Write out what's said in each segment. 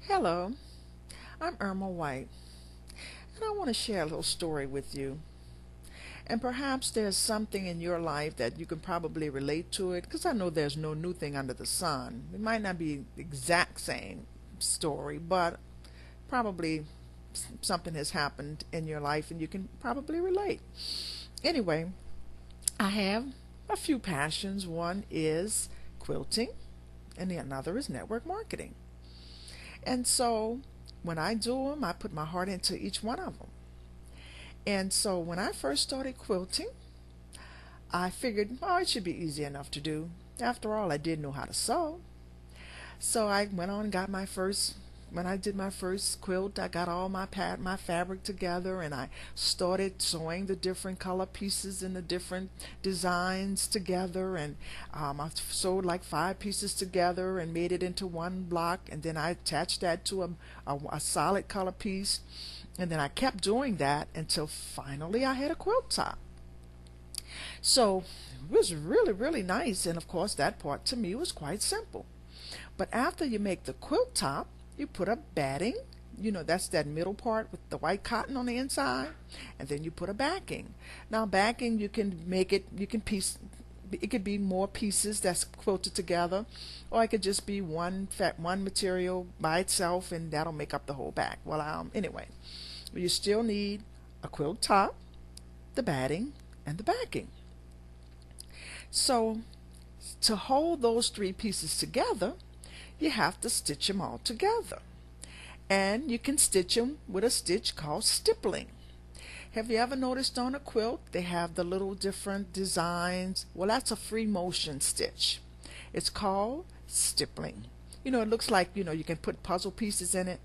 Hello, I'm Irma White, and I want to share a little story with you. And perhaps there's something in your life that you can probably relate to it, because I know there's no new thing under the sun. It might not be the exact same story, but probably something has happened in your life and you can probably relate. Anyway, I have a few passions. One is quilting, and the another is network marketing. And so when I do them, I put my heart into each one of them. And so when I first started quilting, I figured, oh, it should be easy enough to do. After all, I did know how to sew. So I went on and got my first, when I did my first quilt, I got all my fabric together and I started sewing the different color pieces and the different designs together. And I sewed like 5 pieces together and made it into one block. And then I attached that to a solid color piece. And then I kept doing that until finally I had a quilt top. So it was really, really nice. And of course, that part to me was quite simple. But after you make the quilt top, you put a batting. That's that middle part with the white cotton on the inside. And then you put a backing. Now, backing, you can make it, you can piece, it could be more pieces that's quilted together, or it could just be one material by itself, and that'll make up the whole back. Well, anyway, you still need a quilt top, the batting, and the backing. So to hold those 3 pieces together, you have to stitch them all together. And you can stitch them with a stitch called stippling. Have you ever noticed on a quilt they have the little different designs? Well, that's a free motion stitch. It's called stippling. It looks like, you can put puzzle pieces in it.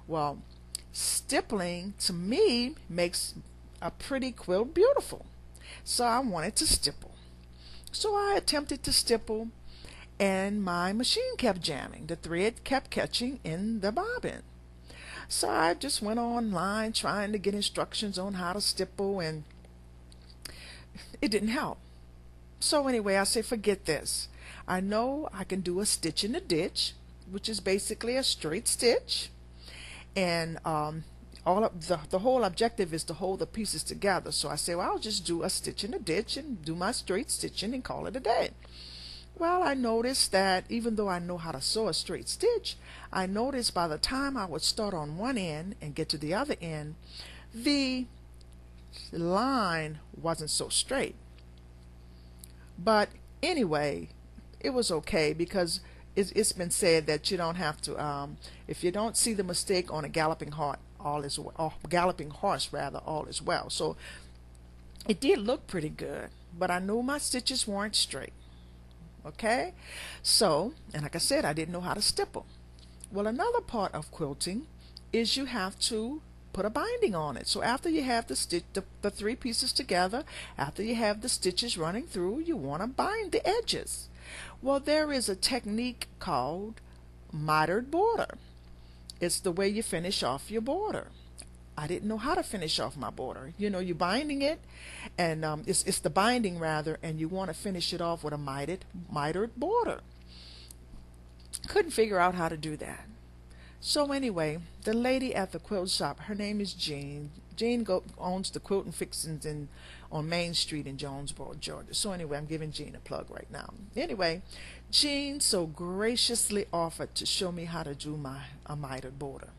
Well, stippling to me makes a pretty quilt beautiful. So I wanted to stipple. So I attempted to stipple, and my machine kept jamming. The thread kept catching in the bobbin. So I just went online trying to get instructions on how to stipple, and it didn't help. So anyway, I said, forget this. I know I can do a stitch in the ditch, which is basically a straight stitch, and all of the whole objective is to hold the pieces together. So I said, well, I'll just do a stitch in the ditch and do my straight stitching and call it a day. Well, I noticed that even though I know how to sew a straight stitch, I noticed by the time I would start on one end and get to the other end, the line wasn't so straight. But anyway, it was okay because it's been said that you don't have to, if you don't see the mistake on a galloping horse, all is well, or galloping horse rather, all is well. So it did look pretty good, but I knew my stitches weren't straight. Okay, so, and like I said, I didn't know how to stipple. Well, another part of quilting is you have to put a binding on it. So after you have the 3 pieces together, after you have the stitches running through, you want to bind the edges. Well, there is a technique called mitered border. It's the way you finish off your border. I didn't know how to finish off my border. You're binding it, and it's the binding rather, and you want to finish it off with a mitered border. Couldn't figure out how to do that. So anyway, the lady at the quilt shop, her name is Jean. Owns the Quilt and Fixins on Main Street in Jonesboro, Georgia. So anyway, I'm giving Jean a plug right now. Anyway, Jean so graciously offered to show me how to do a mitered border.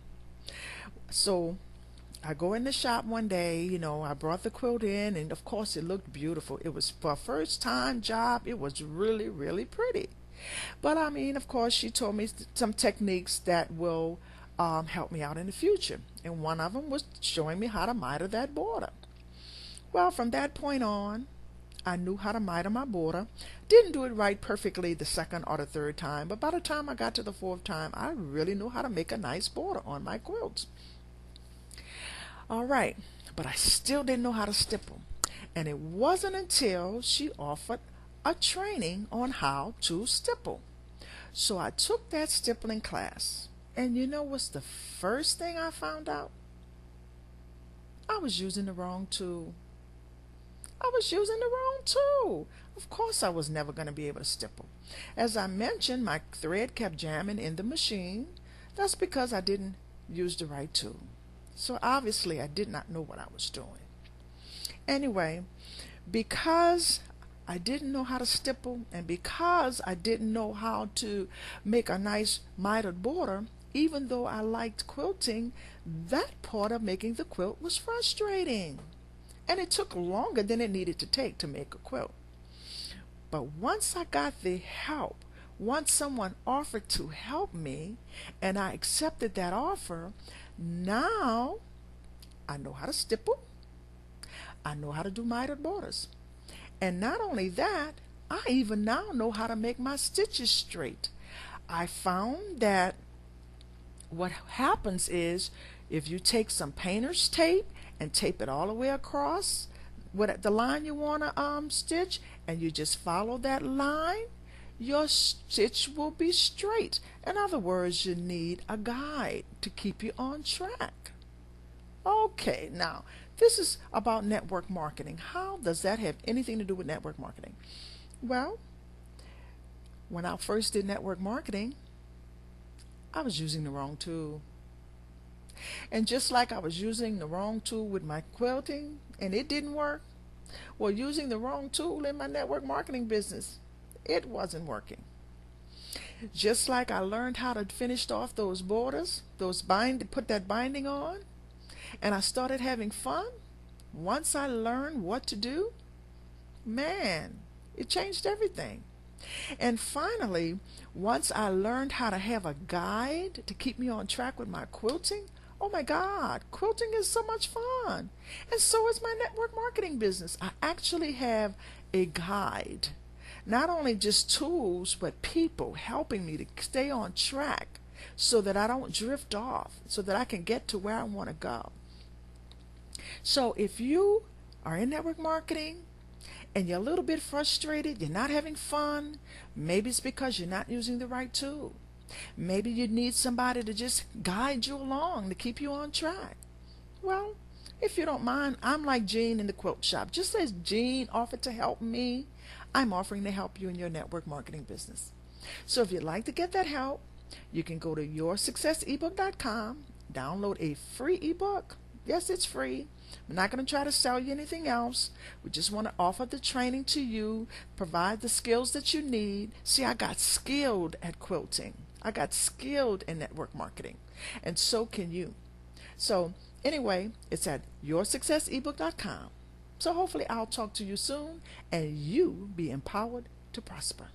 So I go in the shop one day, I brought the quilt in, and of course it looked beautiful. It was for a first time job. It was really, really pretty. But I mean, of course, she told me some techniques that will help me out in the future. And one of them was showing me how to miter that border. Well, from that point on, I knew how to miter my border. Didn't do it right perfectly the second or the third time, but by the time I got to the fourth time, I really knew how to make a nice border on my quilts. All right, but I still didn't know how to stipple. And it wasn't until she offered a training on how to stipple. So I took that stippling class. And you know what's the first thing I found out? I was using the wrong tool. I was using the wrong tool. Of course, I was never going to be able to stipple. As I mentioned, my thread kept jamming in the machine. That's because I didn't use the right tool. So obviously I did not know what I was doing. Anyway, because I didn't know how to stipple and because I didn't know how to make a nice mitered border, even though I liked quilting, that part of making the quilt was frustrating. And it took longer than it needed to take to make a quilt. But once I got the help, once someone offered to help me and I accepted that offer, now I know how to stipple, I know how to do mitered borders. And not only that, I even now know how to make my stitches straight. I found that what happens is if you take some painter's tape and tape it all the way across what the line you want to stitch, and you just follow that line, your stitch will be straight. In other words, you need a guide to keep you on track. Okay, now this is about network marketing. How does that have anything to do with network marketing? Well, when I first did network marketing, I was using the wrong tool. And just like I was using the wrong tool with my quilting and it didn't work, well, using the wrong tool in my network marketing business, it wasn't working. Just like I learned how to finish off those borders, put that binding on, and I started having fun. Once I learned what to do, man, it changed everything. And finally, once I learned how to have a guide to keep me on track with my quilting, oh my God, quilting is so much fun. And so is my network marketing business. I actually have a guide. Not only just tools, but people helping me to stay on track so that I don't drift off, so that I can get to where I want to go. So if you are in network marketing and you're a little bit frustrated, you're not having fun, maybe it's because you're not using the right tool. Maybe you need somebody to just guide you along to keep you on track. Well, if you don't mind, I'm like Jean in the quilt shop. Just as Jean offered to help me, I'm offering to help you in your network marketing business. So if you'd like to get that help, you can go to yoursuccessebook.com, download a free ebook. Yes, it's free. We're not going to try to sell you anything else. We just want to offer the training to you, provide the skills that you need. See, I got skilled at quilting. I got skilled in network marketing. And so can you. So anyway, it's at yoursuccessebook.com. So hopefully I'll talk to you soon and you be empowered to prosper.